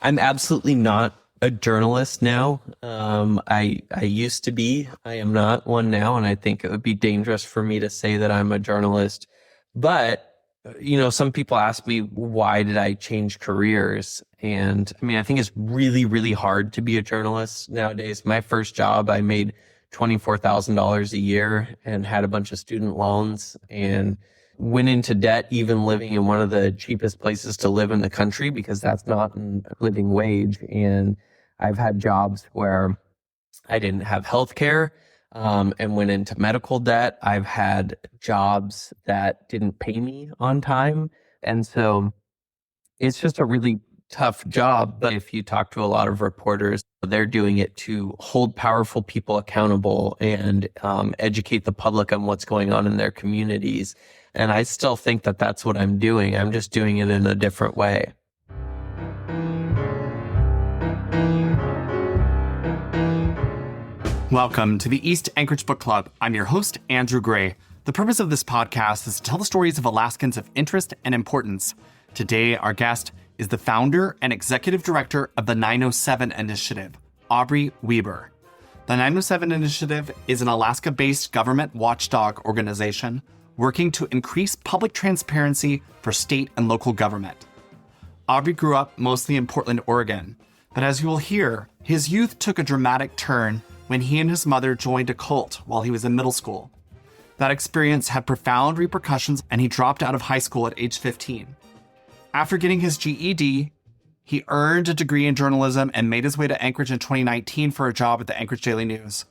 I'm absolutely not a journalist now. I used to be. I am not one now, and I think it would be dangerous for me to say that I'm a journalist. But some people ask me why did I change careers, and I mean, I think it's really, really hard to be a journalist nowadays. My first job, I made $24,000 a year and had a bunch of student loans and went into debt, even living in one of the cheapest places to live in the country because that's not a living wage. And I've had jobs where I didn't have health care and went into medical debt. I've had jobs that didn't pay me on time. And so it's just a really tough job. But if you talk to a lot of reporters, they're doing it to hold powerful people accountable and educate the public on what's going on in their communities. And I still think that that's what I'm doing. I'm just doing it in a different way. Welcome to the East Anchorage Book Club. I'm your host, Andrew Gray. The purpose of this podcast is to tell the stories of Alaskans of interest and importance. Today, our guest is the founder and executive director of the 907 Initiative, Aubrey Wieber. The 907 Initiative is an Alaska-based government watchdog organization working to increase public transparency for state and local government. Aubrey grew up mostly in Portland, Oregon, but as you will hear, his youth took a dramatic turn when he and his mother joined a cult while he was in middle school. That experience had profound repercussions, and he dropped out of high school at age 15. After getting his GED, he earned a degree in journalism and made his way to Anchorage in 2019 for a job at the Anchorage Daily News.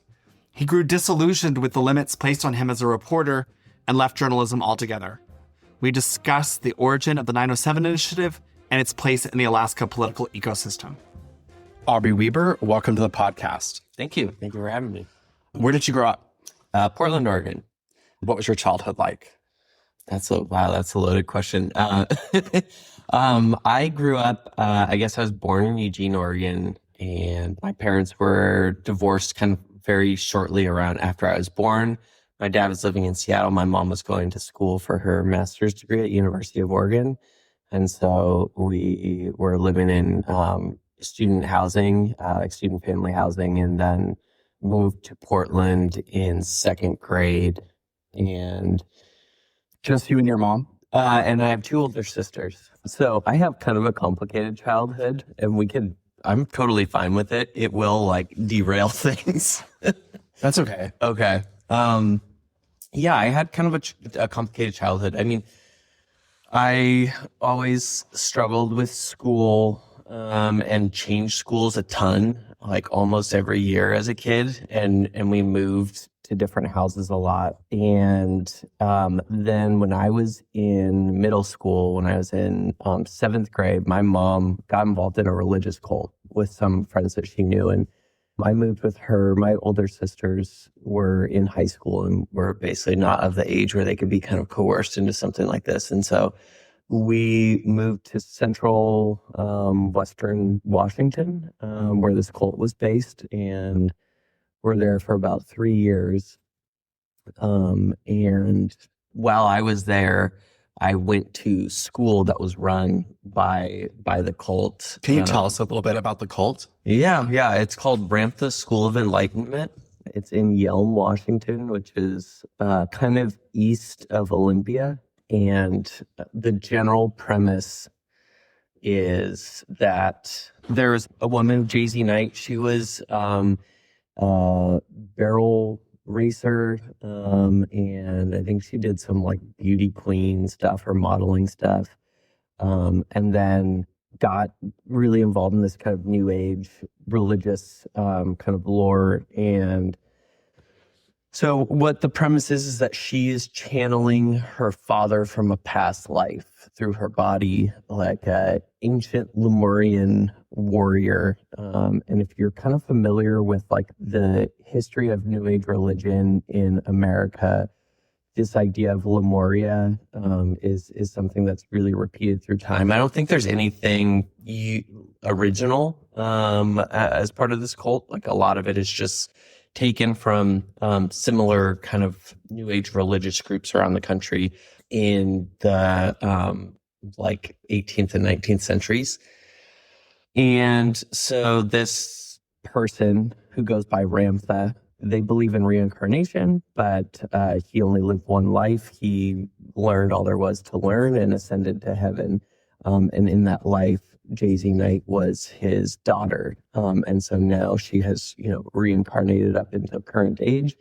He grew disillusioned with the limits placed on him as a reporter and left journalism altogether. We discuss the origin of the 907 Initiative and its place in the Alaska political ecosystem. Aubrey Wieber, welcome to the podcast. Thank you. Thank you for having me. Where did you grow up? Portland, Oregon. What was your childhood like? That's a loaded question. I grew up, I guess I was born in Eugene, Oregon, and my parents were divorced kind of very shortly around after I was born. My dad was living in Seattle. My mom was going to school for her master's degree at University of Oregon. And so we were living in student housing, like student family housing, and then moved to Portland in second grade. And Just you and your mom? and I have two older sisters. So I have kind of a complicated childhood, and I'm totally fine with it. It will derail things. That's okay. Okay. Yeah, I had kind of a complicated childhood. I mean, I always struggled with school and changed schools a ton, like almost every year as a kid. And we moved to different houses a lot. And then when I was in middle school, when I was in seventh grade, my mom got involved in a religious cult with some friends that she knew. And I moved with her. My older sisters were in high school and were basically not of the age where they could be kind of coerced into something like this. And so we moved to central Western Washington, where this cult was based, and were there for about 3 years. And while I was there, I went to school that was run by the cult. Can you tell us a little bit about the cult? Yeah. It's called Ramtha School of Enlightenment. It's in Yelm, Washington, which is kind of east of Olympia. And the general premise is that there's a woman, Jay-Z Knight. She was a barrel racer, and I think she did some beauty queen stuff or modeling stuff, and then got really involved in this kind of new age religious kind of lore. And so what the premise is that she is channeling her father from a past life through her body, like a ancient Lemurian warrior. And if you're kind of familiar with the history of New Age religion in America, this idea of Lemuria is something that's really repeated through time. I don't think there's anything original as part of this cult. A lot of it is just taken from similar kind of New Age religious groups around the country in the 18th and 19th centuries. And so this person who goes by Ramtha, they believe in reincarnation, but he only lived one life. He learned all there was to learn and ascended to heaven. And in that life, Jay-Z Knight was his daughter. And so now she has, reincarnated up into current age.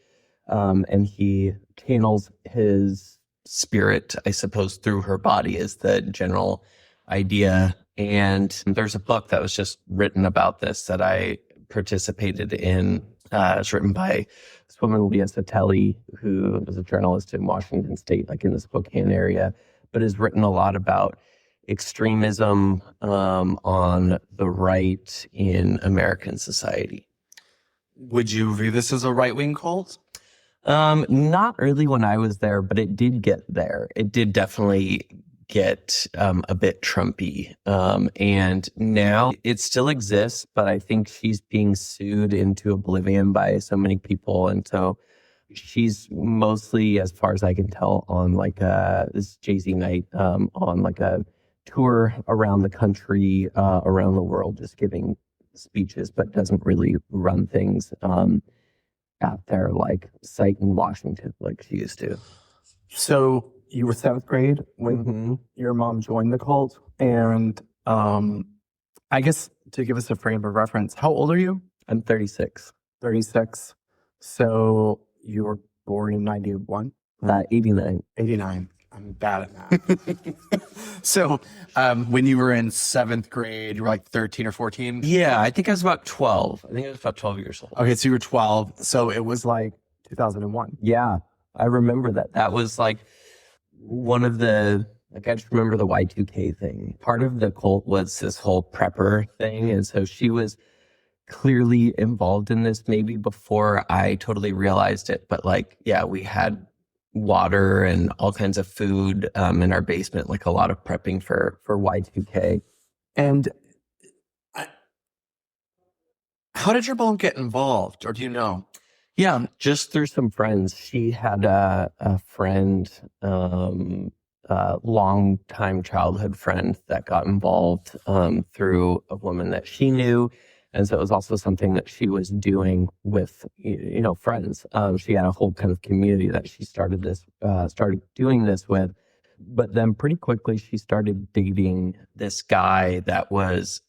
And he channels his spirit, I suppose, through her body is the general idea. And there's a book that was just written about this that I participated in. It's written by this woman, Leah Satelli, who was a journalist in Washington State, like in the Spokane area, but has written a lot about extremism on the right in American society. Would you view this as a right-wing cult? Not really when I was there, but it did get there. It did definitely get a bit Trumpy. And now it still exists, but I think she's being sued into oblivion by so many people. And so she's mostly, as far as I can tell, on like this Jay-Z Knight, on like a tour around the country, around the world, just giving speeches, but doesn't really run things at their like site in Washington like she used to. So you were 7th grade when your mom joined the cult. And I guess to give us a frame of reference, how old are you? I'm 36. 36. So you were born in 91? 89. 89. I'm bad at math. So when you were in 7th grade, you were like 13 or 14? Yeah, I think I was about 12. I think I was about 12 years old. Okay, so you were 12. So it was like 2001. Yeah, I remember that. That was like one of the, like I just remember the Y2K thing. Part of the cult was this whole prepper thing. And so she was clearly involved in this maybe before I totally realized it. But like, yeah, we had water and all kinds of food in our basement, like a lot of prepping for Y2K. And how did your mom get involved, or do you know? Yeah, just through some friends. She had a friend, a long-time childhood friend that got involved through a woman that she knew. And so it was also something that she was doing with, friends. She had a whole kind of community that she started doing this with. But then pretty quickly she started dating this guy that was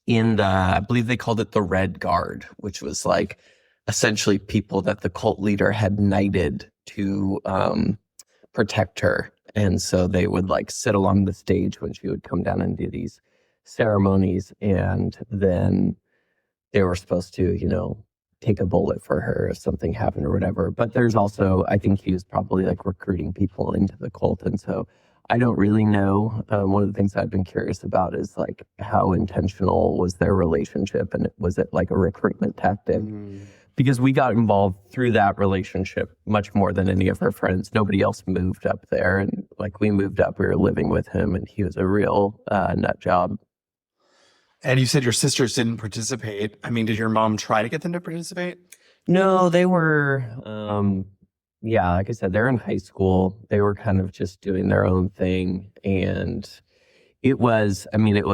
in I believe they called it the Red Guard, which was like essentially people that the cult leader had knighted to protect her. And so they would like sit along the stage when she would come down and do these ceremonies, and then they were supposed to, take a bullet for her if something happened or whatever. But there's also, I think he was probably like recruiting people into the cult. And so I don't really know. One of the things I've been curious about is like how intentional was their relationship, and was it like a recruitment tactic? Because we got involved through that relationship much more than any of her friends. Nobody else moved up there. And like we moved up, we were living with him, and he was a real nut job. And you said your sisters didn't participate. I mean, did your mom try to get them to participate? No, they were, like I said, they're in high school. They were kind of just doing their own thing. And it was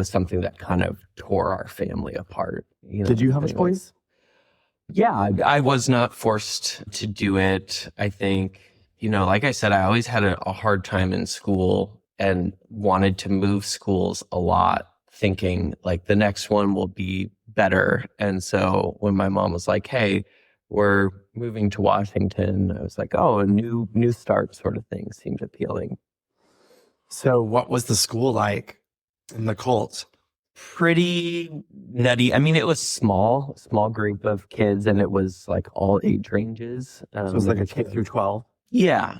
something that kind of tore our family apart. Did you have a choice? Yeah, I was not forced to do it. I think, like I said, I always had a hard time in school and wanted to move schools a lot, thinking like the next one will be better. And so when my mom was like, hey, we're moving to Washington, I was like, oh, a new start sort of thing seemed appealing. So what was the school like in the cult? Pretty nutty. I mean, it was small group of kids, and it was like all age ranges. So it was like a K through 12? Yeah.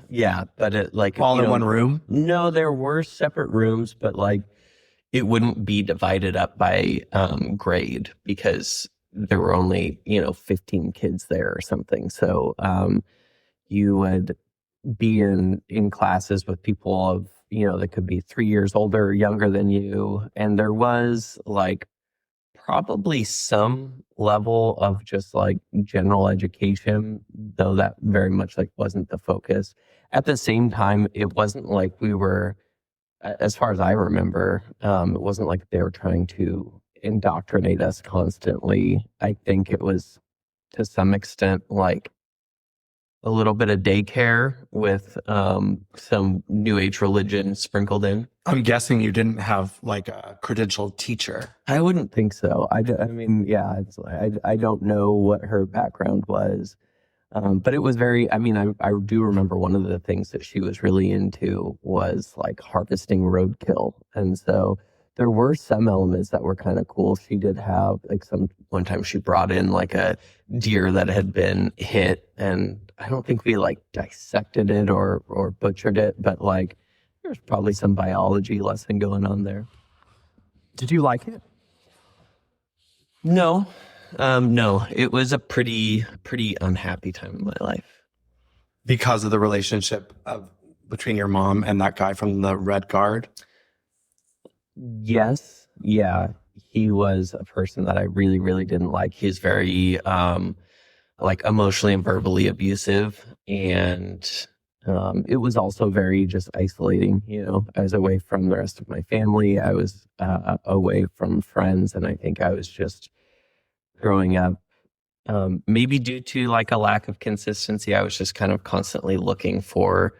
But it like all in one room? No, there were separate rooms, but like it wouldn't be divided up by grade, because there were only 15 kids there or something. So you would be in classes with people of that could be 3 years older or younger than you, and there was like probably some level of just like general education, though that very much like wasn't the focus. At the same time, it wasn't like we were, as far as I remember, it wasn't like they were trying to indoctrinate us constantly. I think it was to some extent like a little bit of daycare with some new age religion sprinkled in. I'm guessing you didn't have like a credentialed teacher. I wouldn't think so. I mean, yeah, I don't know what her background was. But it was very, I mean, I do remember one of the things that she was really into was like harvesting roadkill. And so there were some elements that were kind of cool. She did have like one time she brought in like a deer that had been hit, and I don't think we like dissected it or butchered it, but like there's probably some biology lesson going on there. Did you like it? No, no, it was a pretty unhappy time in my life. Because of the relationship between your mom and that guy from the Red Guard? Yes. Yeah. He was a person that I really, really didn't like. He's very, like emotionally and verbally abusive. And, it was also very just isolating. You know, I was away from the rest of my family. I was, away from friends. And I think I was just growing up, maybe due to like a lack of consistency. I was just kind of constantly looking for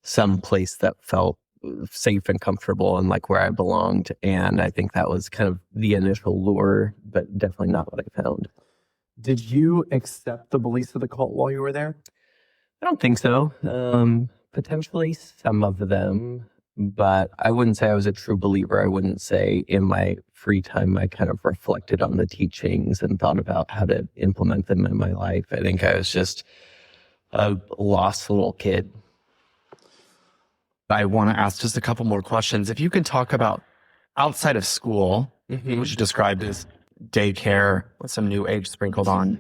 some place that felt safe and comfortable and like where I belonged. And I think that was kind of the initial lure, but definitely not what I found. Did you accept the beliefs of the cult while you were there? I don't think so. Potentially some of them, but I wouldn't say I was a true believer. I wouldn't say in my free time I kind of reflected on the teachings and thought about how to implement them in my life. I think I was just a lost little kid. I want to ask just a couple more questions. If you can talk about outside of school, which you described as daycare with some new age sprinkled on.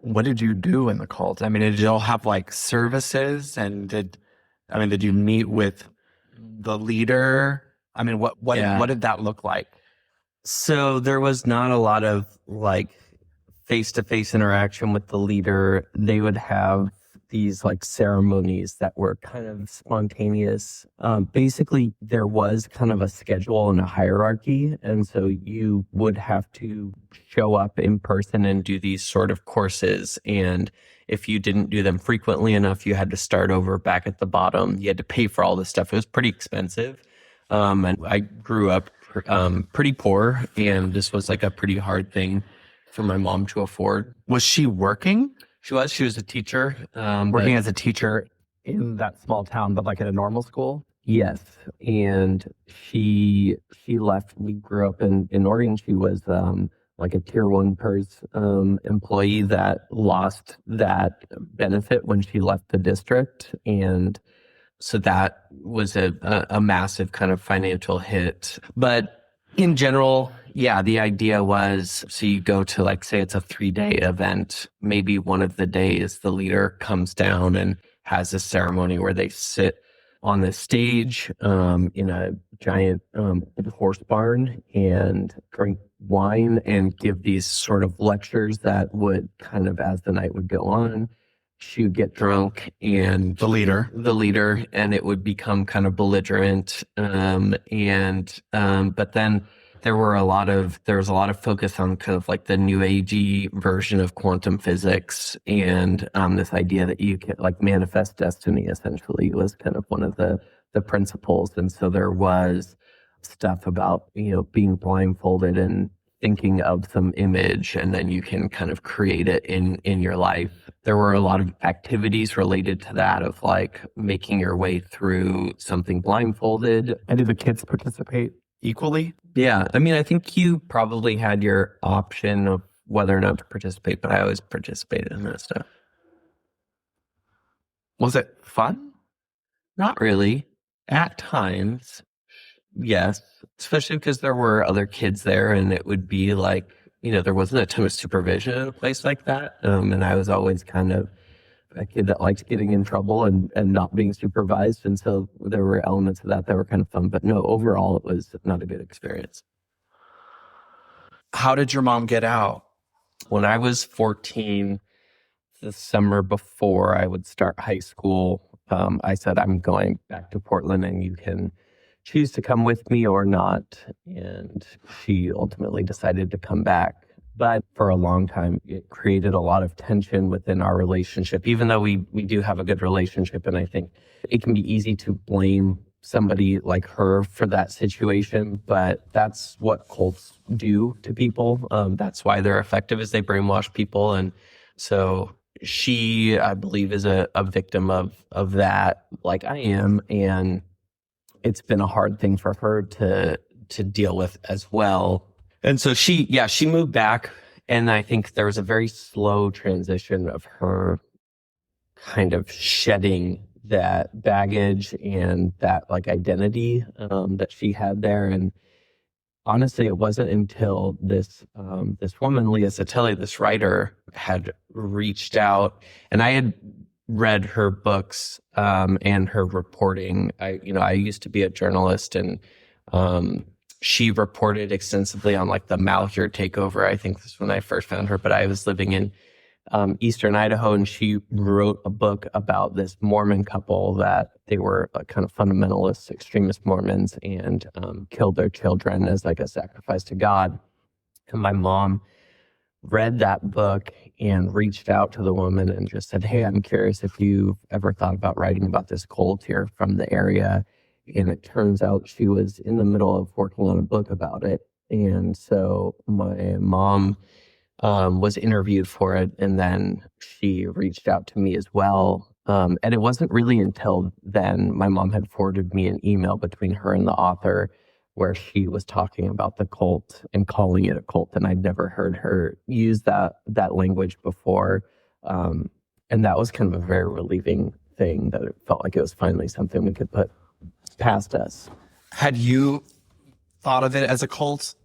What did you do in the cult? I mean, did you all have like services, and did you meet with the leader? I mean, what did that look like? So there was not a lot of like face-to-face interaction with the leader. They would have these like ceremonies that were kind of spontaneous. Basically, there was kind of a schedule and a hierarchy. And so you would have to show up in person and do these sort of courses. And if you didn't do them frequently enough, you had to start over back at the bottom. You had to pay for all this stuff. It was pretty expensive. And I grew up pretty poor, and this was like a pretty hard thing for my mom to afford. Was she working? She was a teacher. Working as a teacher in that small town, but like at a normal school? Yes. And she left. We grew up in Oregon. She was like a tier 1 PERS employee that lost that benefit when she left the district. And so that was a massive kind of financial hit. But in general, yeah, the idea was, so you go to like, say it's a 3-day event. Maybe one of the days the leader comes down and has a ceremony where they sit on the stage in a giant horse barn and drink wine and give these sort of lectures that would kind of, as the night would go on, she would get drunk, and The leader, and it would become kind of belligerent. But then there was a lot of focus on kind of like the new agey version of quantum physics, and this idea that you can like manifest destiny essentially was kind of one of the principles. And so there was stuff about, being blindfolded and thinking of some image, and then you can kind of create it in your life. There were a lot of activities related to that, of like making your way through something blindfolded. And did the kids participate equally? Yeah. I mean, I think you probably had your option of whether or not to participate, but I always participated in that stuff. Was it fun? Not really. At times, yes. Especially because there were other kids there, and it would be like, there wasn't a ton of supervision in a place like that. And I was always kind of a kid that liked getting in trouble and not being supervised. And so there were elements of that were kind of fun. But no, overall, it was not a good experience. How did your mom get out? When I was 14, the summer before I would start high school, I said, I'm going back to Portland, and you can choose to come with me or not. And she ultimately decided to come back. But for a long time, it created a lot of tension within our relationship, even though we do have a good relationship. And I think it can be easy to blame somebody like her for that situation, but that's what cults do to people. That's why they're effective, is they brainwash people. And so she, I believe, is a victim of that, like I am. And it's been a hard thing for her to deal with as well. And so she moved back. And I think there was a very slow transition of her kind of shedding that baggage and that like identity that she had there. And honestly, it wasn't until this woman, Leah Sattelli, this writer, had reached out, and I had read her books and her reporting. I used to be a journalist, and she reported extensively on like the Malheur takeover. I think this is when I first found her, but I was living in Eastern Idaho, and she wrote a book about this Mormon couple that they were kind of fundamentalist, extremist Mormons, and killed their children as like a sacrifice to God. And my mom read that book and reached out to the woman and just said, "Hey, I'm curious if you've ever thought about writing about this cult here from the area." And it turns out she was in the middle of working on a book about it. And so my mom was interviewed for it, and then she reached out to me as well. And it wasn't really until then my mom had forwarded me an email between her and the author where she was talking about the cult and calling it a cult. And I'd never heard her use that language before. And that was kind of a very relieving thing, that it felt like it was finally something we could put past us. Had you thought of it as a cult?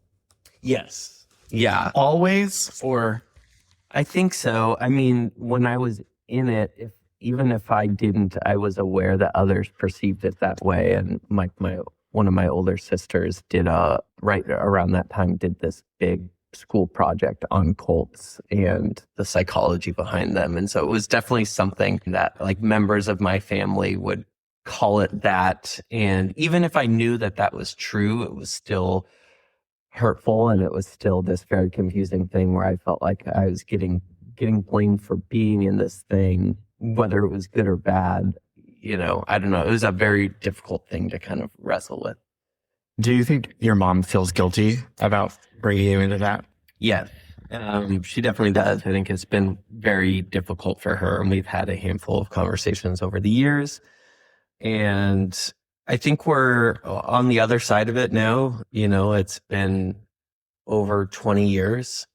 Yes. Yeah. Always? Or I think so. I mean, when I was in it, even if I didn't, I was aware that others perceived it that way. And one of my older sisters did right around that time did this big school project on cults and the psychology behind them. And so it was definitely something that like members of my family would call it that. And even if I knew that that was true, it was still hurtful, and it was still this very confusing thing where I felt like I was getting blamed for being in this thing, whether it was good or bad. I don't know. It was a very difficult thing to kind of wrestle with. do you think your mom feels guilty about bringing you into that? Yeah, she definitely does. I think it's been very difficult for her, and we've had a handful of conversations over the years. And I think we're on the other side of it now. It's been over 20 years,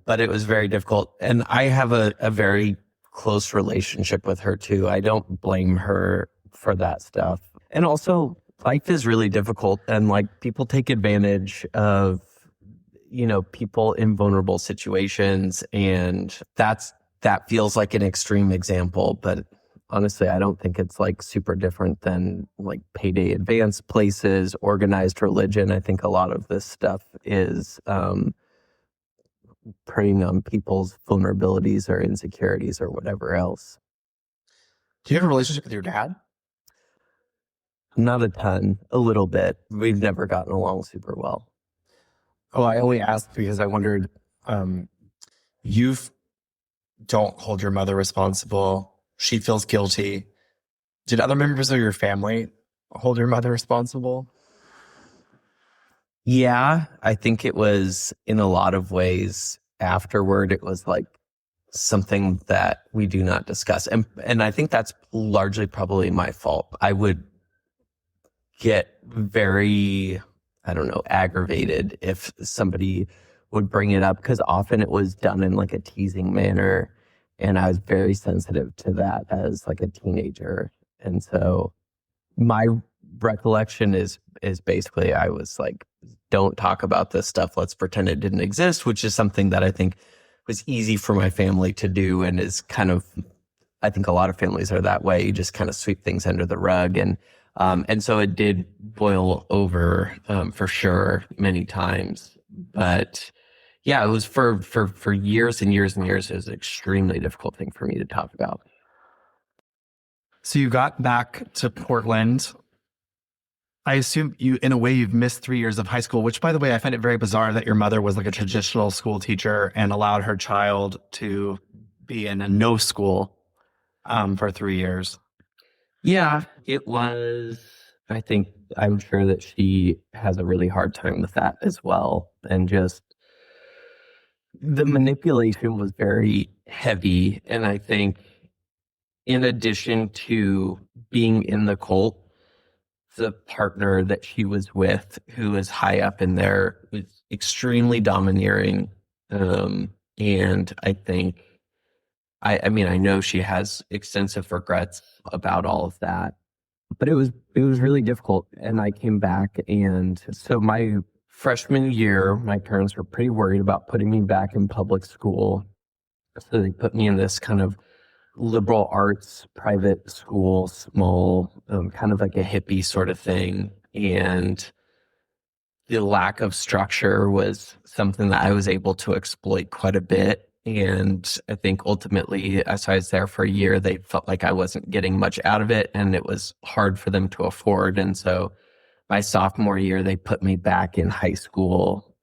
but it was very difficult. And I have a very close relationship with her too. I don't blame her for that stuff. And also, life is really difficult, and like people take advantage of, people in vulnerable situations. And that feels like an extreme example, but honestly, I don't think it's like super different than like payday advance places, organized religion. I think a lot of this stuff is preying on people's vulnerabilities or insecurities or whatever else. Do you have a relationship with your dad? Not a ton, a little bit. We've never gotten along super well. Oh, I only asked because I wondered, you don't hold your mother responsible. She feels guilty. Did other members of your family hold your mother responsible? Yeah, I think it was in a lot of ways afterward. It was like something that we do not discuss. And I think that's largely probably my fault. I would get very, aggravated if somebody would bring it up, because often it was done in like a teasing manner. And I was very sensitive to that as like a teenager. And so my recollection is basically I was like, don't talk about this stuff. Let's pretend it didn't exist, which is something that I think was easy for my family to do, and is kind of, I think a lot of families are that way. You just kind of sweep things under the rug. And so it did boil over for sure many times. But yeah, it was for years and years and years. It was an extremely difficult thing for me to talk about. So you got back to Portland. I assume you, in a way, you've missed 3 years of high school, which, by the way, I find it very bizarre that your mother was like a traditional school teacher and allowed her child to be in a no school for 3 years. Yeah, it was. I think I'm sure that she has a really hard time with that as well. And just the manipulation was very heavy. And I think, in addition to being in the cult, the partner that she was with, who was high up in there, was extremely domineering. And I think, I mean, I know she has extensive regrets about all of that, but it was really difficult. And I came back, and so my freshman year, my parents were pretty worried about putting me back in public school. So they put me in this kind of liberal arts private school, small, kind of like a hippie sort of thing. And the lack of structure was something that I was able to exploit quite a bit. And I think ultimately, as I was there for a year, they felt like I wasn't getting much out of it, and it was hard for them to afford. And so my sophomore year, they put me back in high school,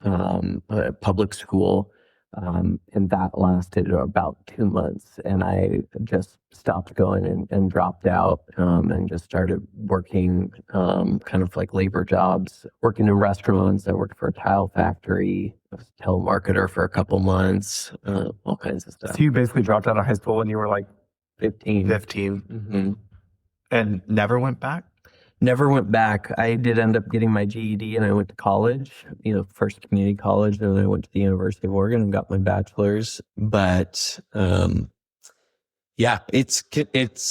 public school. And that lasted about 2 months. And I just stopped going and dropped out, and just started working kind of like labor jobs, working in restaurants. I worked for a tile factory. I was a telemarketer for a couple months, all kinds of stuff. So you basically dropped out of high school when you were like 15. 15 Mm-hmm. and never went back? Never went back. I did end up getting my GED, and I went to college, first community college. And then I went to the University of Oregon and got my bachelor's. But yeah, it's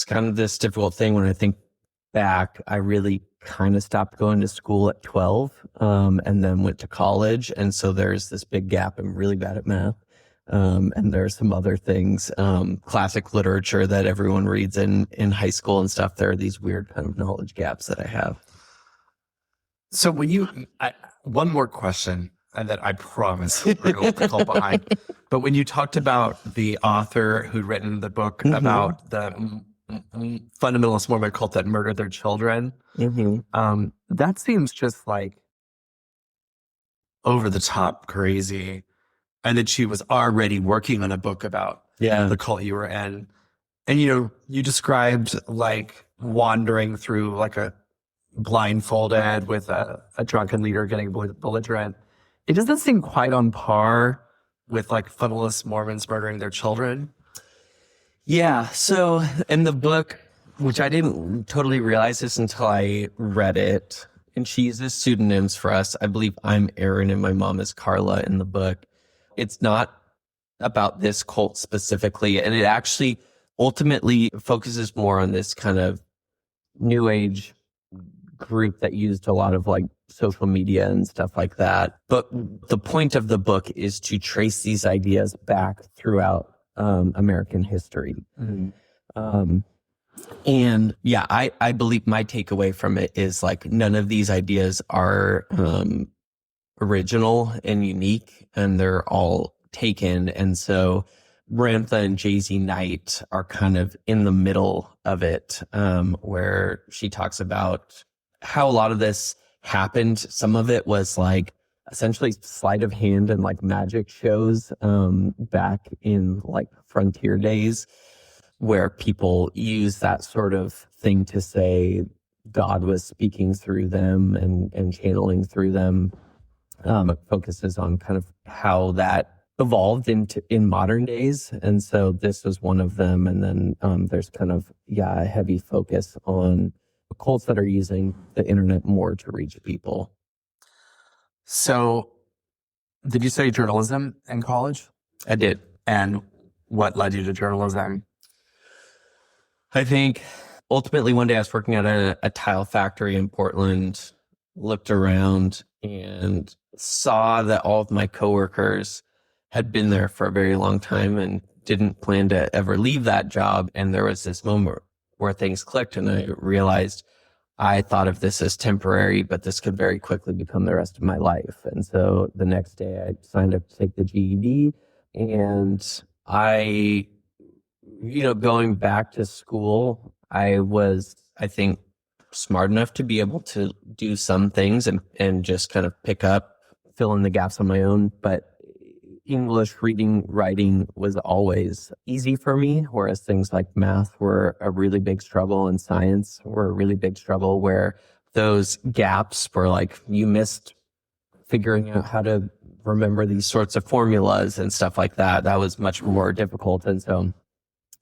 kind of this difficult thing. When I think back, I really kind of stopped going to school at 12, and then went to college. And so there's this big gap. I'm really bad at math. And there are some other things, classic literature that everyone reads in high school and stuff. There are these weird kind of knowledge gaps that I have. So one more question, and that I promise we're going to call behind. But when you talked about the author who'd written the book about the fundamentalist Mormon cult that murdered their children, that seems just like over the top crazy. And that she was already working on a book about the cult you were in. And, you described like wandering through like a blindfolded with a drunken leader getting belligerent. It doesn't seem quite on par with like fundamentalist Mormons murdering their children. Yeah. So in the book, which I didn't totally realize this until I read it, and she uses pseudonyms for us. I believe I'm Aaron and my mom is Carla in the book. It's not about this cult specifically, and it actually ultimately focuses more on this kind of new age group that used a lot of like social media and stuff like that. But the point of the book is to trace these ideas back throughout American history. And yeah, I believe my takeaway from it is like none of these ideas are original and unique, and they're all taken. And so Ramtha and Jay-Z Knight are kind of in the middle of it, where she talks about how a lot of this happened. Some of it was like essentially sleight of hand and like magic shows back in like frontier days, where people use that sort of thing to say God was speaking through them and channeling through them. It focuses on kind of how that evolved in modern days. And so this was one of them. And then there's kind of, a heavy focus on cults that are using the internet more to reach people. So did you study journalism in college? I did. And what led you to journalism? I think ultimately one day I was working at a tile factory in Portland, looked around and saw that all of my coworkers had been there for a very long time and didn't plan to ever leave that job. And there was this moment where things clicked, and I realized I thought of this as temporary, but this could very quickly become the rest of my life. And so the next day I signed up to take the GED, and going back to school, I was, I think, smart enough to be able to do some things and just kind of fill in the gaps on my own. But English reading, writing was always easy for me, whereas things like math were a really big struggle and science were a really big struggle, where those gaps were like you missed figuring out how to remember these sorts of formulas and stuff like that. That was much more difficult. And so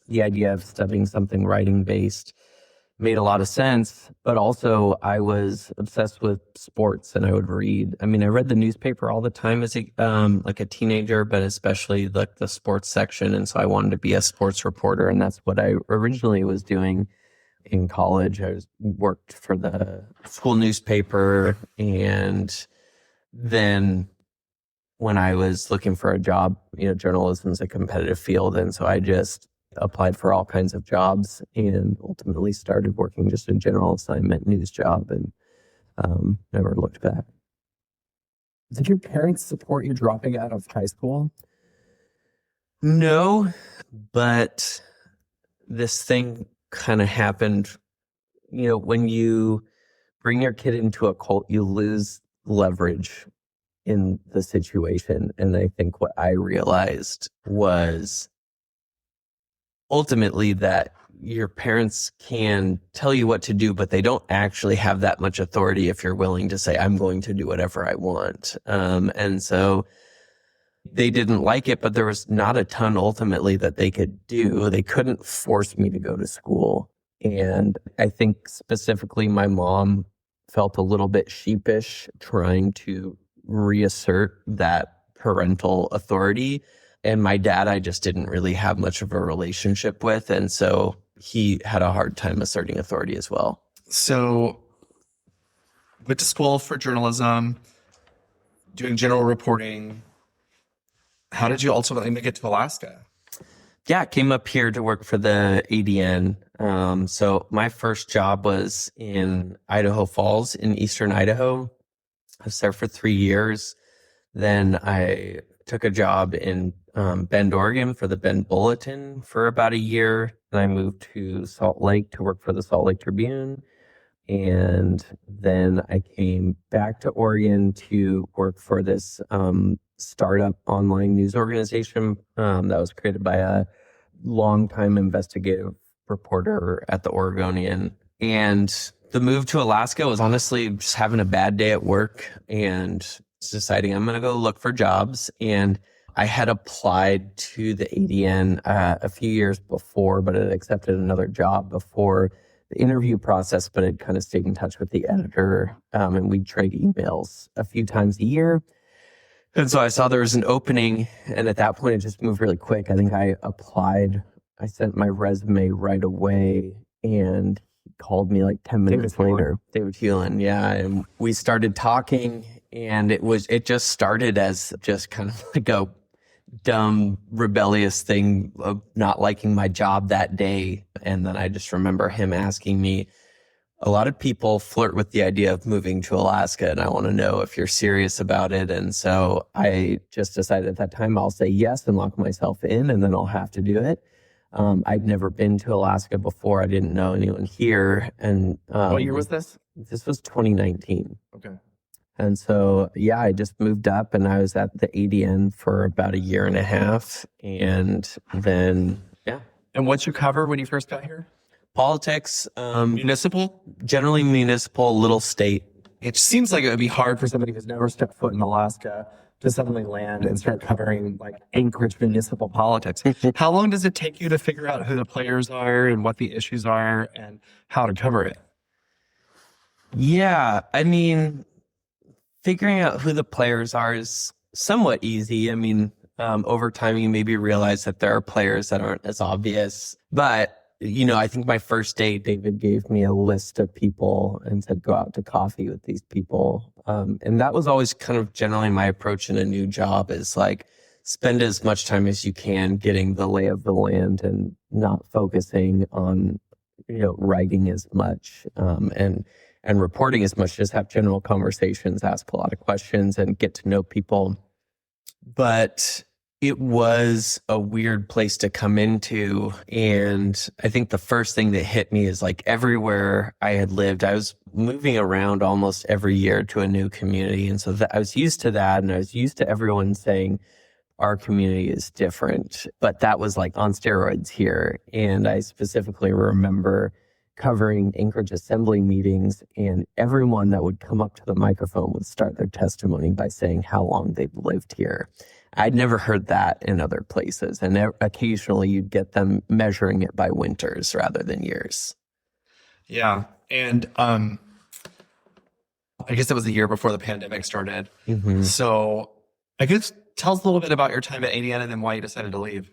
the idea of studying something writing based made a lot of sense, but also I was obsessed with sports and I would read. I mean, I read the newspaper all the time as like a teenager, but especially like the sports section. And so I wanted to be a sports reporter, and that's what I originally was doing in college. I worked for the school newspaper, and then when I was looking for a job, journalism is a competitive field, and so I just applied for all kinds of jobs and ultimately started working just a general assignment news job, and never looked back. Did your parents support you dropping out of high school? No, but this thing kind of happened. When you bring your kid into a cult, you lose leverage in the situation. And I think what I realized was ultimately that your parents can tell you what to do, but they don't actually have that much authority if you're willing to say, I'm going to do whatever I want. And so they didn't like it, but there was not a ton ultimately that they could do. They couldn't force me to go to school. And I think specifically my mom felt a little bit sheepish trying to reassert that parental authority. And my dad, I just didn't really have much of a relationship with. And so he had a hard time asserting authority as well. So went to school for journalism, doing general reporting. How did you ultimately make it to Alaska? Yeah, I came up here to work for the ADN. So my first job was in Idaho Falls in eastern Idaho. I was there for 3 years. Then I took a job in Bend, Oregon for the Bend Bulletin for about a year. Then I moved to Salt Lake to work for the Salt Lake Tribune. And then I came back to Oregon to work for this startup online news organization that was created by a longtime investigative reporter at the Oregonian. And the move to Alaska was honestly just having a bad day at work and deciding I'm going to go look for jobs. And I had applied to the ADN a few years before, but had accepted another job before the interview process, but had kind of stayed in touch with the editor, and we'd trade emails a few times a year. And so I saw there was an opening, and at that point it just moved really quick. I think I applied, I sent my resume right away, and he called me like 10 minutes later. David Hewlin, yeah. And we started talking, and it just started as just kind of like a dumb, rebellious thing of not liking my job that day. And then I just remember him asking me, a lot of people flirt with the idea of moving to Alaska, and I want to know if you're serious about it. And so I just decided at that time I'll say yes and lock myself in, and then I'll have to do it. I'd never been to Alaska before. I didn't know anyone here. And what year was this? This was 2019. Okay. And so, yeah, I just moved up, and I was at the ADN for about a year and a half. And then, yeah. And what'd you cover when you first got here? Politics. Municipal? Generally municipal, little state. It seems like it would be hard for somebody who's never stepped foot in Alaska to suddenly land and start covering like Anchorage municipal politics. How long does it take you to figure out who the players are and what the issues are and how to cover it? Yeah, I mean, figuring out who the players are is somewhat easy. I mean, over time, you maybe realize that there are players that aren't as obvious. But, I think my first day, David gave me a list of people and said, go out to coffee with these people. And that was always kind of generally my approach in a new job is like, spend as much time as you can getting the lay of the land and not focusing on, writing as much and reporting as much. Just have general conversations, ask a lot of questions, and get to know people. But, It was a weird place to come into. And I think the first thing that hit me is like everywhere I had lived, I was moving around almost every year to a new community. And so I was used to that. And I was used to everyone saying, our community is different, but that was like on steroids here. And I specifically remember covering Anchorage Assembly meetings, and everyone that would come up to the microphone would start their testimony by saying how long they've lived here. I'd never heard that in other places. And occasionally you'd get them measuring it by winters rather than years. Yeah. And I guess it was the year before the pandemic started. Mm-hmm. So I guess tell us a little bit about your time at ADN and then why you decided to leave.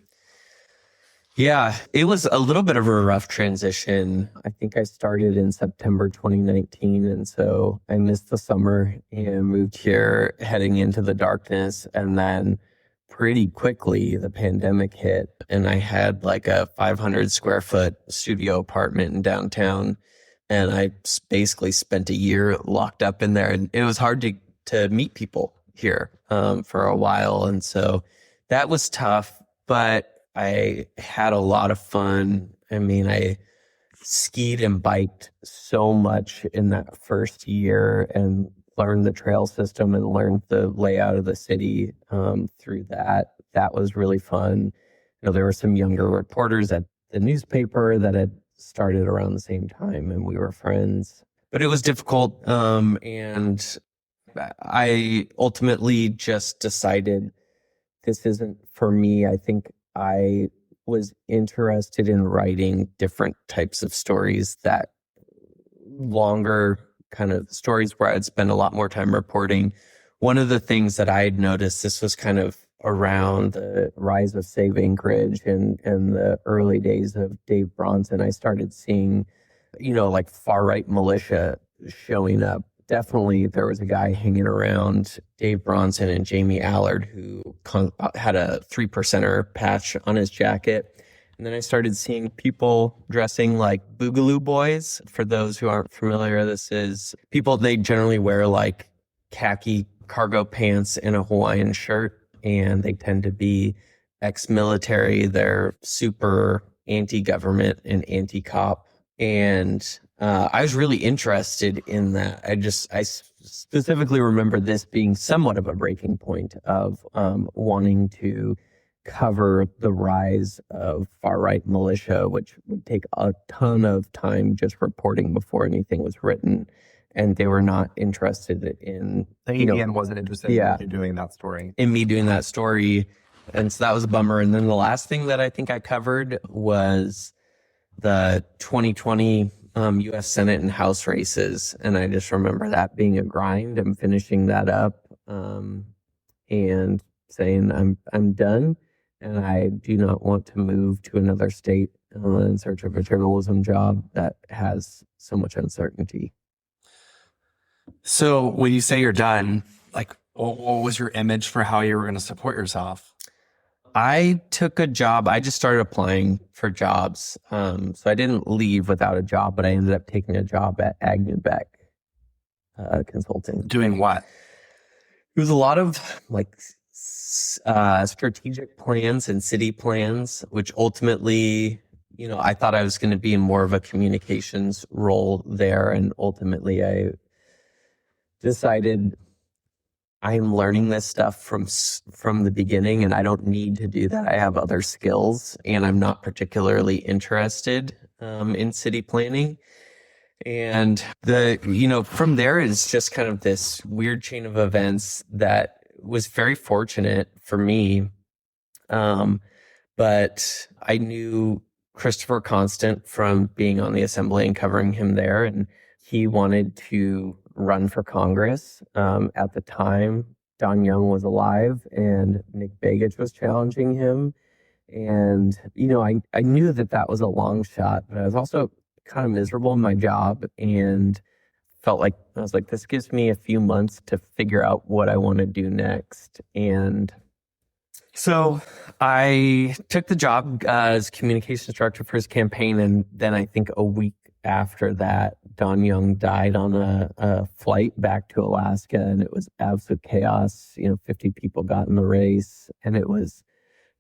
Yeah, it was a little bit of a rough transition. I think I started in September 2019. And so I missed the summer and moved here heading into the darkness. And then pretty quickly the pandemic hit, and I had like a 500 square foot studio apartment in downtown. And I basically spent a year locked up in there, and it was hard to meet people here for a while. And so that was tough, but I had a lot of fun. I mean, I skied and biked so much in that first year and learned the trail system and learned the layout of the city through that. That was really fun. You know, there were some younger reporters at the newspaper that had started around the same time, and we were friends. But it was difficult, and I ultimately just decided this isn't for me. I think I was interested in writing different types of stories, that longer kind of stories where I'd spend a lot more time reporting. One of the things that I had noticed, this was kind of around the rise of Save Anchorage and the early days of Dave Bronson, I started seeing, like far-right militia showing up. Definitely there was a guy hanging around Dave Bronson and Jamie Allard who had a 3%er patch on his jacket. And then I started seeing people dressing like Boogaloo Boys. For those who aren't familiar, this is people, they generally wear like khaki cargo pants and a Hawaiian shirt, and they tend to be ex-military. They're super anti-government and anti-cop. And I was really interested in that. I specifically remember this being somewhat of a breaking point of wanting to cover the rise of far-right militia, which would take a ton of time just reporting before anything was written. And they were not interested in... The ADN wasn't interested in you doing that story. In me doing that story. And so that was a bummer. And then the last thing that I think I covered was the 2020 U.S. Senate and House races. And I just remember that being a grind and finishing that up and saying, I'm done. And I do not want to move to another state in search of a journalism job that has so much uncertainty. So when you say you're done, like, what was your image for how you were going to support yourself? I took a job. I just started applying for jobs. So I didn't leave without a job, but I ended up taking a job at Agnew Beck Consulting. Doing what? It was a lot of like strategic plans and city plans, which ultimately, I thought I was going to be in more of a communications role there. And ultimately I decided I'm learning this stuff from the beginning, and I don't need to do that. I have other skills, and I'm not particularly interested in city planning. And from there is just kind of this weird chain of events that was very fortunate for me. But I knew Christopher Constant from being on the Assembly and covering him there, and he wanted to run for Congress. At the time, Don Young was alive and Nick Begich was challenging him. And, I knew that was a long shot, but I was also kind of miserable in my job and felt like, I was like, this gives me a few months to figure out what I want to do next. And so I took the job as communications director for his campaign. And then I think a week after that, Don Young died on a flight back to Alaska, and it was absolute chaos. 50 people got in the race, and it was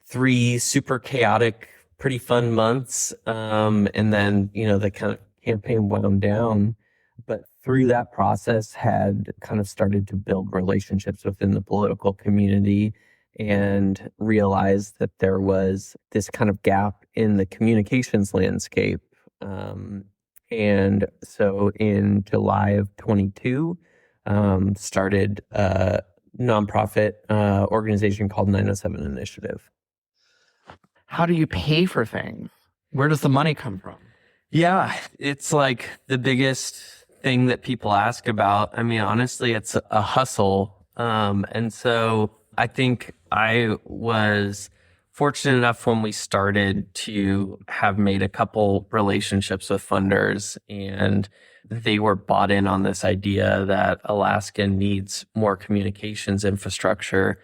3 super chaotic, pretty fun months. And then, the kind of campaign wound down. But through that process, had kind of started to build relationships within the political community and realized that there was this kind of gap in the communications landscape. Um, and so in July of 22, started a nonprofit organization called 907 Initiative. How do you pay for things? Where does the money come from? Yeah, it's like the biggest thing that people ask about. I mean, honestly, it's a hustle. And so I think I was fortunate enough when we started to have made a couple relationships with funders, and they were bought in on this idea that Alaska needs more communications infrastructure.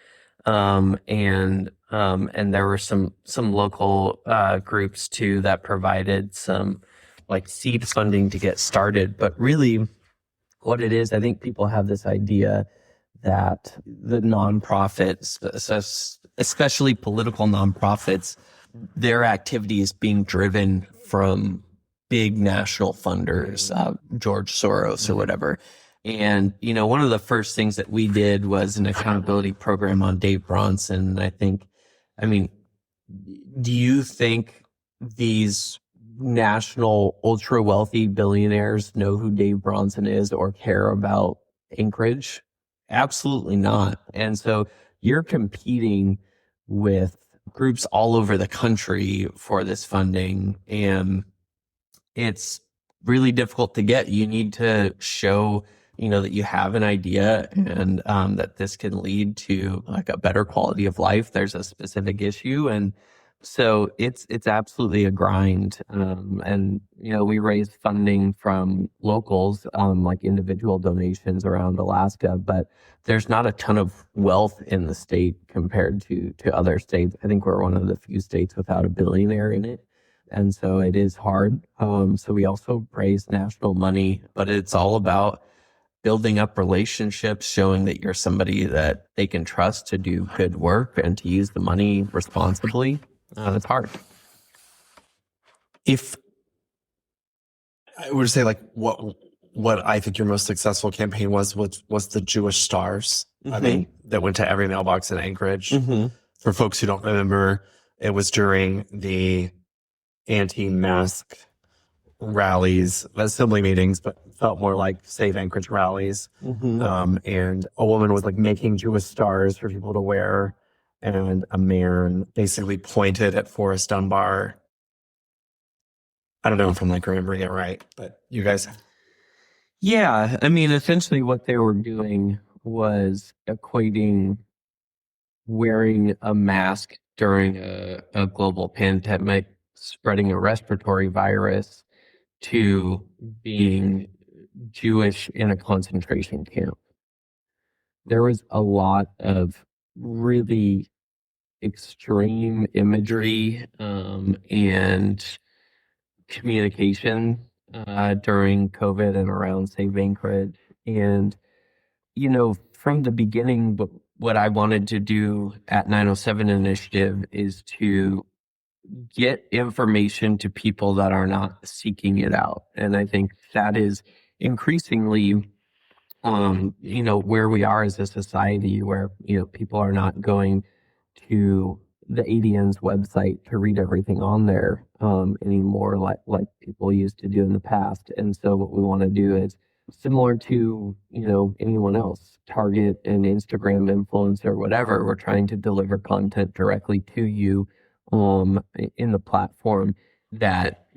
And there were some local groups too that provided some like seed funding to get started. But really, what it is, I think people have this idea that the nonprofits, especially political nonprofits, their activity is being driven from big national funders, George Soros or whatever. And, one of the first things that we did was an accountability program on Dave Bronson. I mean, do you think these national ultra wealthy billionaires know who Dave Bronson is or care about Anchorage? Absolutely not. And so you're competing with groups all over the country for this funding, and it's really difficult to get. You need to show, that you have an idea and that this can lead to like a better quality of life. There's a specific issue. And so it's absolutely a grind. And, we raise funding from locals, like individual donations around Alaska, but there's not a ton of wealth in the state compared to other states. I think we're one of the few states without a billionaire in it. And so it is hard. So we also raise national money, but it's all about building up relationships, showing that you're somebody that they can trust to do good work and to use the money responsibly. It's hard. If I were to say like what I think your most successful campaign was the Jewish Stars. Mm-hmm. I mean, that went to every mailbox in Anchorage. Mm-hmm. For folks who don't remember, it was during the anti-mask rallies, assembly meetings, but felt more like Save Anchorage rallies. Mm-hmm. And a woman was like making Jewish stars for people to wear, and a man basically pointed at Forrest Dunbar. I don't know if I'm like remembering it right, but you guys. Yeah, I mean, essentially what they were doing was equating wearing a mask during a global pandemic, spreading a respiratory virus, to being Jewish in a concentration camp. There was a lot of really extreme imagery and communication during COVID and around Save Anchorage. And, from the beginning, what I wanted to do at 907 Initiative is to get information to people that are not seeking it out. And I think that is increasingly, where we are as a society where, people are not going to the ADN's website to read everything on there anymore like people used to do in the past. And so what we want to do is similar to, anyone else, Target and Instagram influencer, whatever, we're trying to deliver content directly to you in the platform that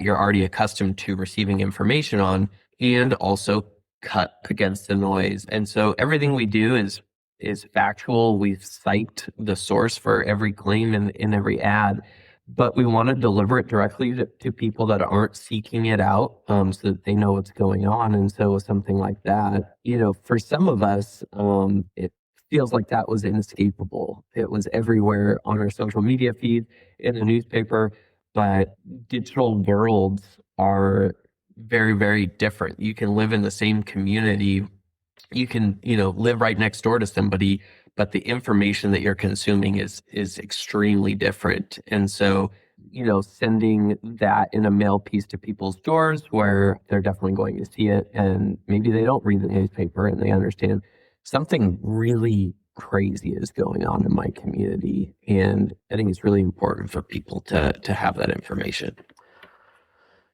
you're already accustomed to receiving information on, and also cut against the noise. And so everything we do is factual. We cite the source for every claim in every ad, but we want to deliver it directly to people that aren't seeking it out, so that they know what's going on. And so something like that, for some of us, it feels like that was inescapable. It was everywhere on our social media feed, in the newspaper, but digital worlds are very, very different. You can live in the same community. You can, live right next door to somebody, but the information that you're consuming is extremely different. And so, sending that in a mail piece to people's doors where they're definitely going to see it, and maybe they don't read the newspaper and they understand something really crazy is going on in my community. And I think it's really important for people to have that information.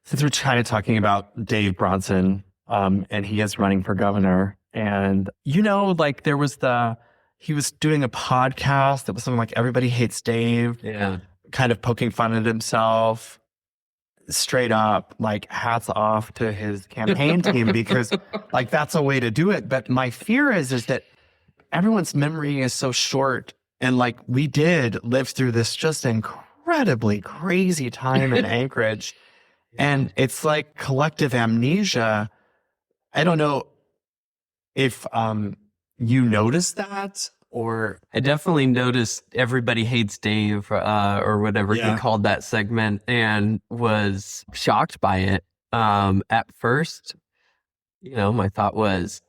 Since we're kind of talking about Dave Bronson, and he is running for governor, and like he was doing a podcast that was something like Everybody Hates Dave. Yeah. Kind of poking fun at himself. Straight up, like, hats off to his campaign team, because like that's a way to do it. But my fear is that everyone's memory is so short, and like we did live through this just incredibly crazy time in Anchorage, and it's like collective amnesia. I don't know if you noticed that. Or I definitely noticed Everybody Hates Dave, or whatever you called that segment, and was shocked by it. At first, my thought was,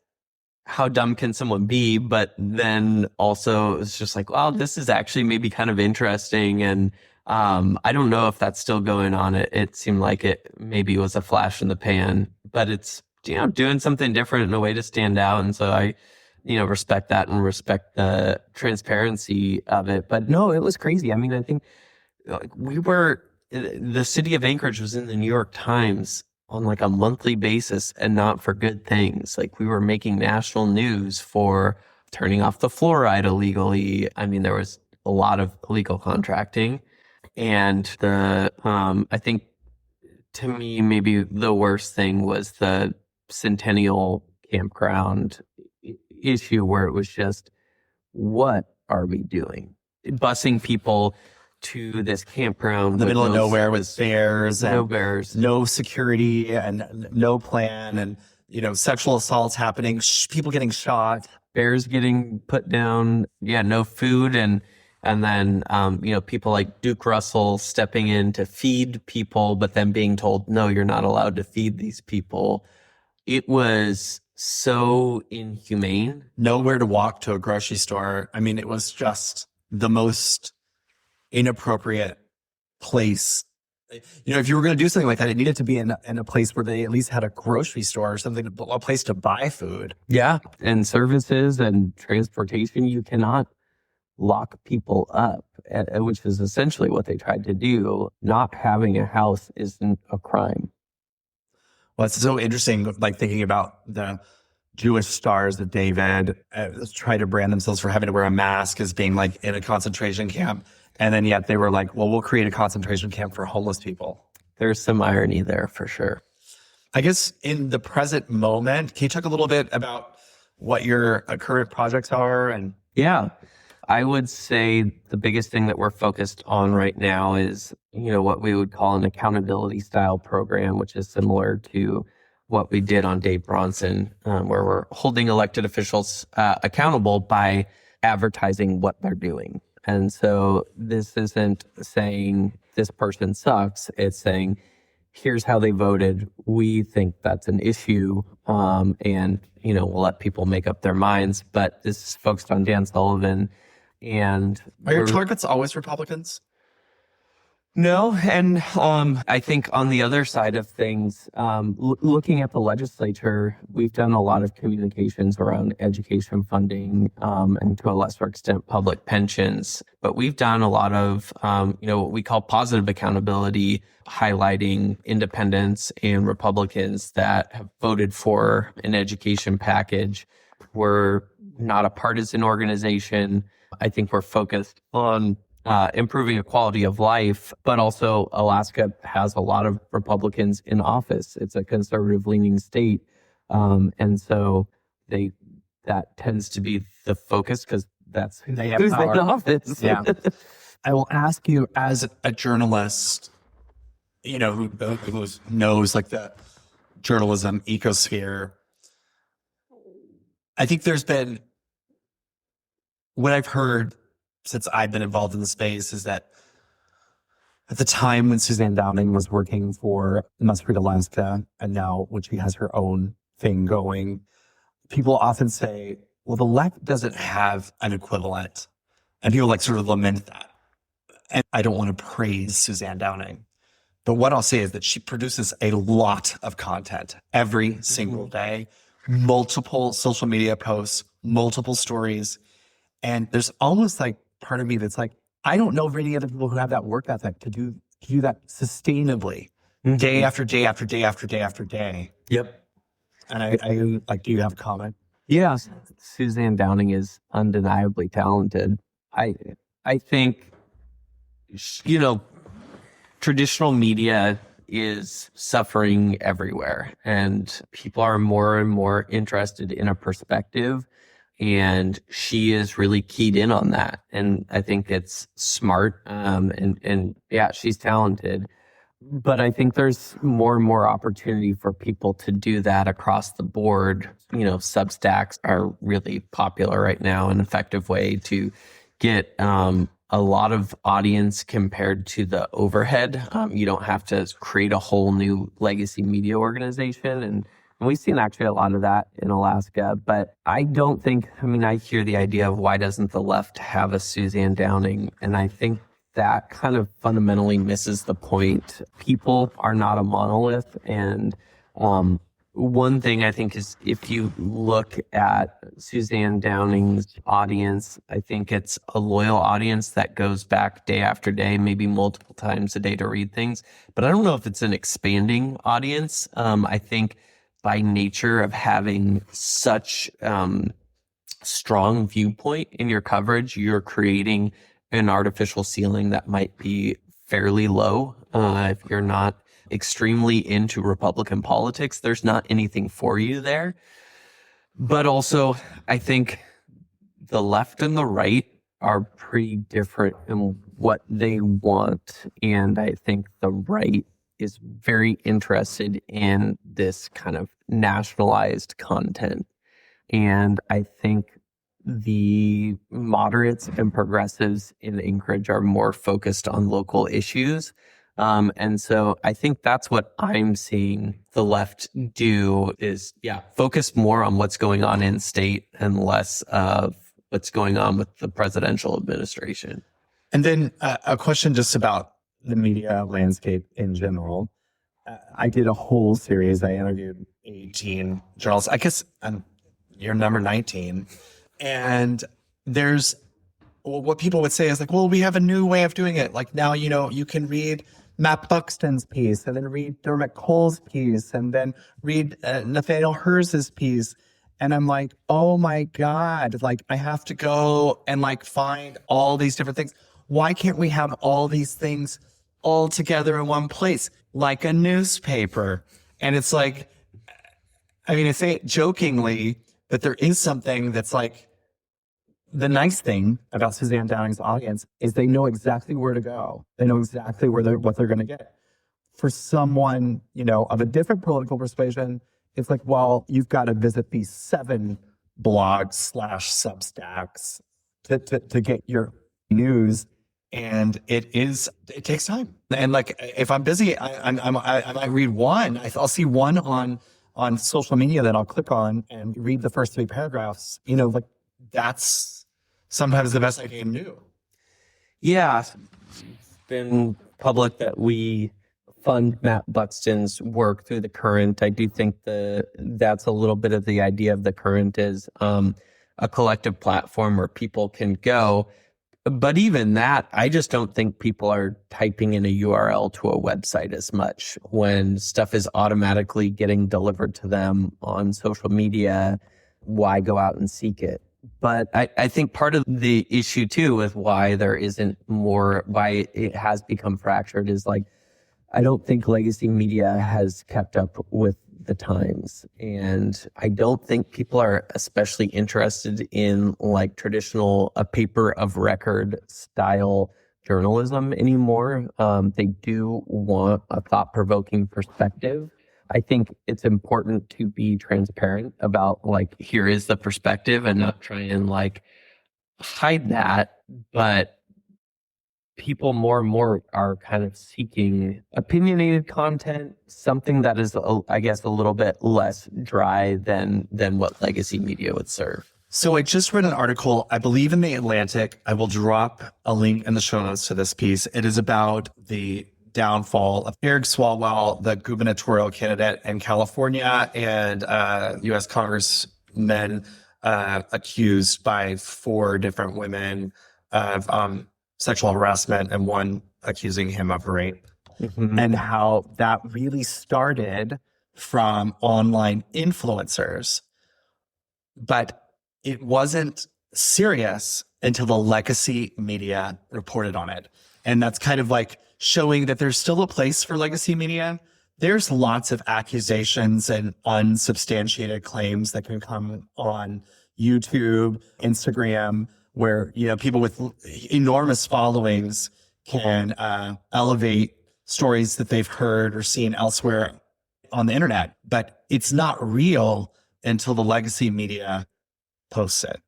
how dumb can someone be? But then also it was just like, wow, this is actually maybe kind of interesting. And I don't know if that's still going on. It seemed like it maybe was a flash in the pan, but it's, doing something different in a way to stand out. And so I respect that and respect the transparency of it. But no, it was crazy. I mean, I think the city of Anchorage was in the New York Times on like a monthly basis, and not for good things. Like, we were making national news for turning off the fluoride illegally. I mean, there was a lot of illegal contracting. And I think, to me, maybe the worst thing was the Centennial Campground issue, where it was just, what are we doing? Busing people to this campground in the middle of nowhere with bears, no security and no plan, and sexual assaults happening, people getting shot, bears getting put down, no food, and then people like Duke Russell stepping in to feed people, but then being told, no, you're not allowed to feed these people. It was so inhumane. Nowhere to walk to a grocery store. I mean, it was just the most inappropriate place. If you were going to do something like that, it needed to be in a place where they at least had a grocery store or something, a place to buy food. Yeah. And services and transportation. You cannot lock people up, which is essentially what they tried to do. Not having a house isn't a crime. Well, it's so interesting, like thinking about the Jewish stars that David tried to brand themselves for having to wear a mask as being like in a concentration camp. And then yet they were like, well, we'll create a concentration camp for homeless people. There's some irony there for sure. I guess in the present moment, can you talk a little bit about what your current projects are? And yeah, I would say the biggest thing that we're focused on right now is, what we would call an accountability style program, which is similar to what we did on Dave Bronson, where we're holding elected officials accountable by advertising what they're doing. And so this isn't saying this person sucks. It's saying, here's how they voted. We think that's an issue. And, we'll let people make up their minds. But this is focused on Dan Sullivan. And are your targets always Republicans? No. And I think on the other side of things, looking at the legislature, we've done a lot of communications around education funding, and to a lesser extent, public pensions. But we've done a lot of, what we call positive accountability, highlighting independents and Republicans that have voted for an education package. We're not a partisan organization. I think we're focused on improving a quality of life, but also Alaska has a lot of Republicans in office. It's a conservative leaning state. And so that tends to be the focus because that's who they have in office. Yeah. I will ask you, as a journalist, who knows like the journalism ecosphere, I think there's been, what I've heard since I've been involved in the space is that at the time when Suzanne Downing was working for Must Read Alaska, and now when she has her own thing going, people often say well, the left doesn't have an equivalent. And people like sort of lament that. And I don't want to praise Suzanne Downing. But what I'll say is that she produces a lot of content every single day, multiple social media posts, multiple stories. And there's almost like part of me that's like, I don't know of any other people who have that work ethic to do that sustainably, day after day after day after day after day. Yep. And I like, do you have a comment? Yeah, Suzanne Downing is undeniably talented. I think, traditional media is suffering everywhere, and people are more and more interested in a perspective, and she is really keyed in on that. And I think it's smart. And yeah, she's talented. But I think there's more and more opportunity for people to do that across the board. Substacks are really popular right now, an effective way to get a lot of audience compared to the overhead. You don't have to create a whole new legacy media organization. And we've seen actually a lot of that in Alaska. But I don't think, I hear the idea of why doesn't the left have a Suzanne Downing? And I think that kind of fundamentally misses the point. People are not a monolith. And one thing I think is, if you look at Suzanne Downing's audience, I think it's a loyal audience that goes back day after day, maybe multiple times a day to read things. But I don't know if it's an expanding audience. I think by nature of having such strong viewpoint in your coverage, you're creating an artificial ceiling that might be fairly low. If you're not extremely into Republican politics, there's not anything for you there. But also, I think the left and the right are pretty different in what they want. And I think the right is very interested in this kind of nationalized content. And I think the moderates and progressives in Anchorage are more focused on local issues. And so I think that's what I'm seeing the left do is, focus more on what's going on in state and less of what's going on with the presidential administration. And then a question just about the media landscape in general. I did a whole series. I interviewed 18 journalists. I guess you're number 19. And there's what people would say is like, well, we have a new way of doing it. Like now, you can read Matt Buxton's piece and then read Dermot Cole's piece and then read Nathaniel Herz's piece. And I'm like, oh my God, like I have to go and like find all these different things. Why can't we have all these things all together in one place, like a newspaper? And it's like, I say it jokingly, but there is something that's like, the nice thing about Suzanne Downing's audience is they know exactly where to go. They know exactly what they're going to get. For someone, of a different political persuasion, it's like, well, you've got to visit these 7 blogs /Substacks to get your news. And it takes time. And like, if I'm busy, I might read one. I'll see one on social media that I'll click on and read the first 3 paragraphs. Like that's sometimes the best I can do. Yeah, it's been public that we fund Matt Buxton's work through the Current. I do think that's a little bit of the idea of the Current is a collective platform where people can go. But even that, I just don't think people are typing in a URL to a website as much. When stuff is automatically getting delivered to them on social media, why go out and seek it? But I think part of the issue too with why there isn't more, why it has become fractured is like, I don't think legacy media has kept up with the times. And I don't think people are especially interested in like traditional, a paper of record style journalism anymore. They do want a thought-provoking perspective. I think it's important to be transparent about like, here is the perspective and not try and like hide that. But people more and more are kind of seeking opinionated content, something that is, I guess, a little bit less dry than what legacy media would serve. So I just read an article, I believe in The Atlantic. I will drop a link in the show notes to this piece. It is about the downfall of Eric Swalwell, the gubernatorial candidate in California, and U.S. congressmen accused by 4 different women of sexual harassment and one accusing him of rape. And how that really started from online influencers. But it wasn't serious until the legacy media reported on it. And that's kind of like showing that there's still a place for legacy media. There's lots of accusations and unsubstantiated claims that can come on YouTube, Instagram, where, you know, people with enormous followings can elevate stories that they've heard or seen elsewhere on the internet. But it's not real until the legacy media posts it.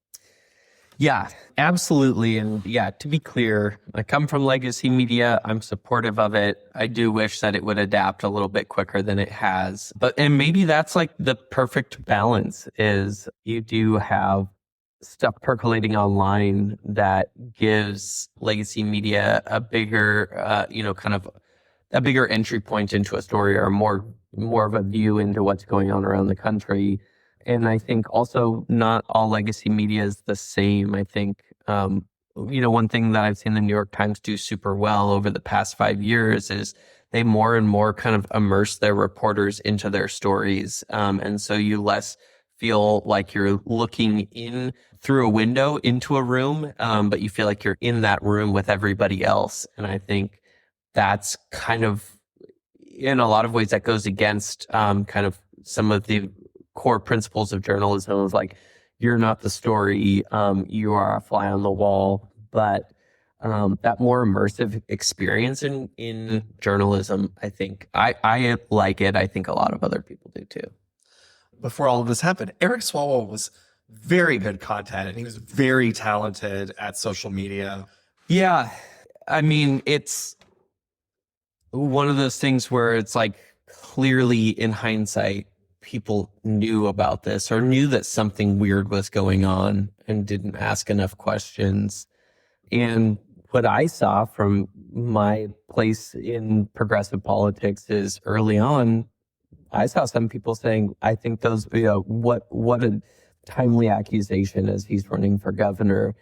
Yeah, absolutely. And yeah, to be clear, I come from legacy media. I'm supportive of it. I do wish that it would adapt a little bit quicker than it has. And maybe that's like the perfect balance is you do have stuff percolating online that gives legacy media a bigger, kind of a bigger entry point into a story or more of a view into what's going on around the country. And I think also not all legacy media is the same. I think, one thing that I've seen the New York Times do super well over the past 5 years is they more and more kind of immerse their reporters into their stories. And so you less feel like you're looking in through a window into a room, but you feel like you're in that room with everybody else. And I think that's kind of, in a lot of ways, that goes against kind of some of the core principles of journalism of like, you're not the story, you are a fly on the wall. But that more immersive experience in journalism, I think I like it. I think a lot of other people do too. Before all of this happened, Eric Swalwell was very good content and he was very talented at social media. Yeah. I mean, it's one of those things where it's like clearly in hindsight, people knew about this or knew that something weird was going on and didn't ask enough questions. And what I saw from my place in progressive politics is early on, I saw some people saying, I think those, what a timely accusation as he's running for governor.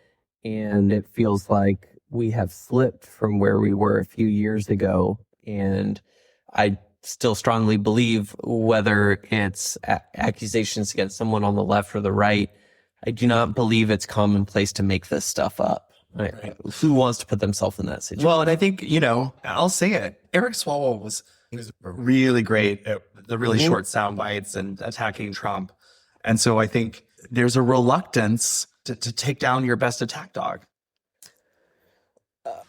And it feels like we have slipped from where we were a few years ago. And I still strongly believe whether it's accusations against someone on the left or the right, I do not believe it's commonplace to make this stuff up. Right. Who wants to put themselves in that situation? Well, and I think, I'll say it. Eric Swalwell was really great at the really short sound bites and attacking Trump. And so I think there's a reluctance to take down your best attack dog.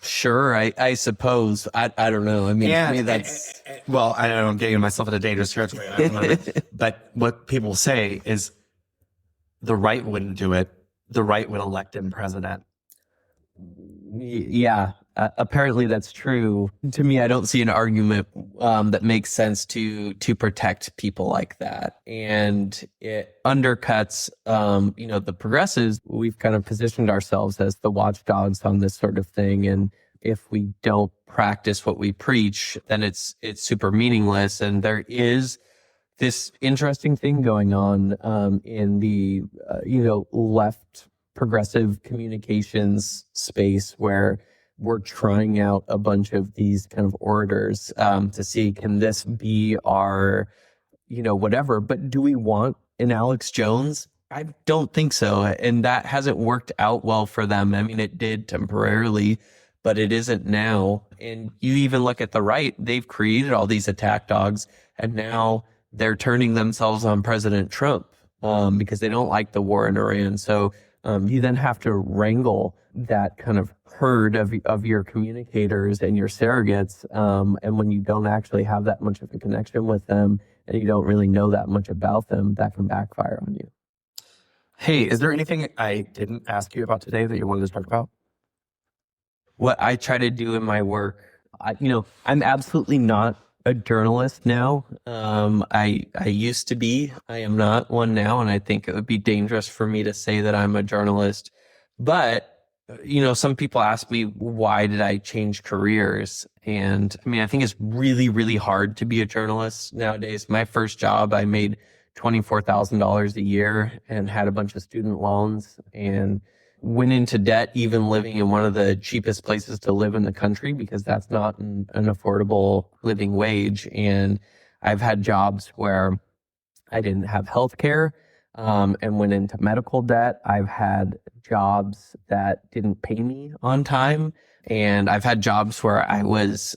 Sure, I suppose. I don't know. I mean, to me, that's... Well, I know I'm getting myself into dangerous territory. But what people say is the right wouldn't do it. The right would elect him president. Yeah, apparently that's true. To me, I don't see an argument that makes sense to protect people like that. And it undercuts, the progressives. We've kind of positioned ourselves as the watchdogs on this sort of thing. And if we don't practice what we preach, then it's super meaningless. And there is this interesting thing going on in the, left progressive communications space where we're trying out a bunch of these kind of orators to see, can this be our, whatever. But do we want an Alex Jones? I don't think so. And that hasn't worked out well for them. I mean, it did temporarily, but it isn't now. And you even look at the right, they've created all these attack dogs, and now they're turning themselves on President Trump because they don't like the war in Iran. So you then have to wrangle that kind of herd of your communicators and your surrogates. And when you don't actually have that much of a connection with them and you don't really know that much about them, that can backfire on you. Hey, is there anything I didn't ask you about today that you wanted to talk about? What I try to do in my work, I'm absolutely not a journalist now. I used to be. I am not one now, and I think it would be dangerous for me to say that I'm a journalist. But some people ask me, why did I change careers? And I mean, I think it's really, really hard to be a journalist nowadays. My first job, I made $24,000 a year and had a bunch of student loans and went into debt, even living in one of the cheapest places to live in the country, because that's not an affordable living wage. And I've had jobs where I didn't have health care, and went into medical debt. I've had jobs that didn't pay me on time. And I've had jobs where I was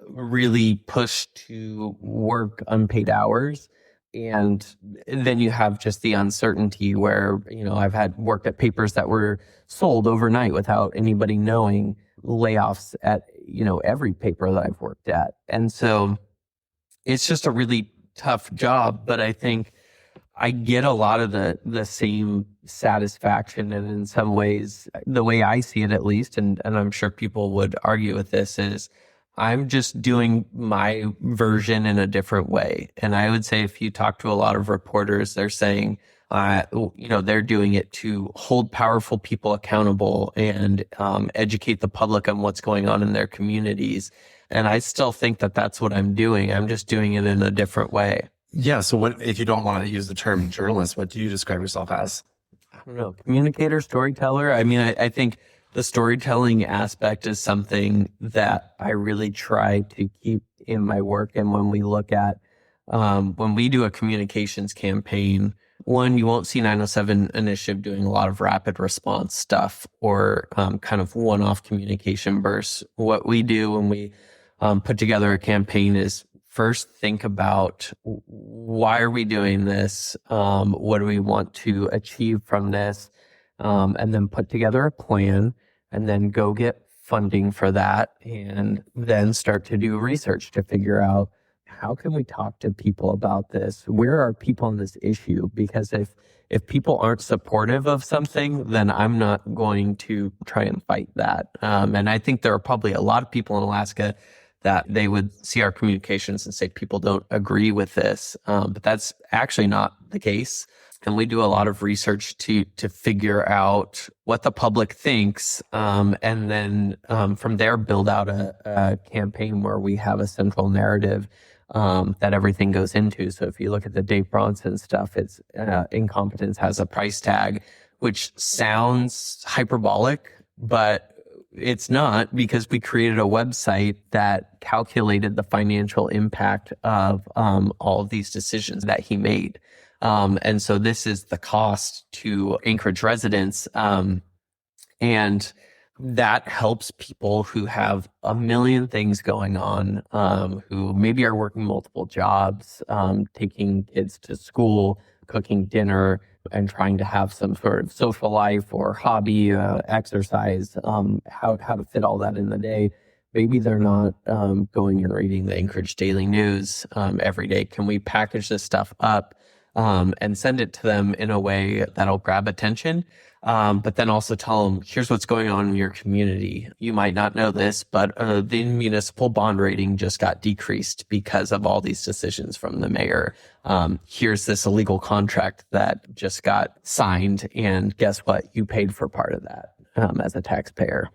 really pushed to work unpaid hours. And then you have just the uncertainty where, I've had worked at papers that were sold overnight without anybody knowing, layoffs at, every paper that I've worked at. And so it's just a really tough job, but I think I get a lot of the same satisfaction. And in some ways, the way I see it, at least, and I'm sure people would argue with this, is I'm just doing my version in a different way. And I would say if you talk to a lot of reporters, they're saying, they're doing it to hold powerful people accountable and educate the public on what's going on in their communities. And I still think that that's what I'm doing. I'm just doing it in a different way. Yeah. So what, if you don't want to use the term journalist, what do you describe yourself as? I don't know, communicator, storyteller. I mean, I think the storytelling aspect is something that I really try to keep in my work. And when we look at, when we do a communications campaign, one, you won't see 907 Initiative doing a lot of rapid response stuff or kind of one-off communication bursts. What we do when we put together a campaign is first think about, why are we doing this? What do we want to achieve from this? And then put together a plan and then go get funding for that, and then start to do research to figure out, how can we talk to people about this? Where are people on this issue? Because if people aren't supportive of something, then I'm not going to try and fight that. And I think there are probably a lot of people in Alaska that they would see our communications and say people don't agree with this. But that's actually not the case. And we do a lot of research to figure out what the public thinks, and then from there build out a campaign where we have a central narrative that everything goes into. So if you look at the Dave Bronson stuff, it's incompetence has a price tag, which sounds hyperbolic, but it's not, because we created a website that calculated the financial impact of all of these decisions that he made. And so this is the cost to Anchorage residents. And that helps people who have a million things going on, who maybe are working multiple jobs, taking kids to school, cooking dinner, and trying to have some sort of social life or hobby, exercise, how to fit all that in the day. Maybe they're not going and reading the Anchorage Daily News every day. Can we package this stuff up and send it to them in a way that'll grab attention? But then also tell them, here's what's going on in your community. You might not know this, but the municipal bond rating just got decreased because of all these decisions from the mayor. Here's this illegal contract that just got signed, and guess what? You paid for part of that as a taxpayer.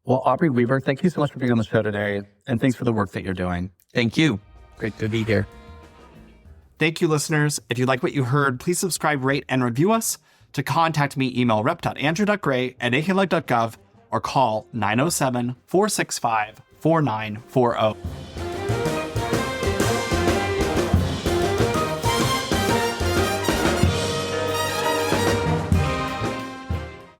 Well, Aubrey Wieber, thank you so much for being on the show today, and thanks for the work that you're doing. Thank you. Great to be here. Thank you, listeners. If you like what you heard, please subscribe, rate, and review us. To contact me, email rep.andrew.gray@ahlec.gov or call 907-465-4940.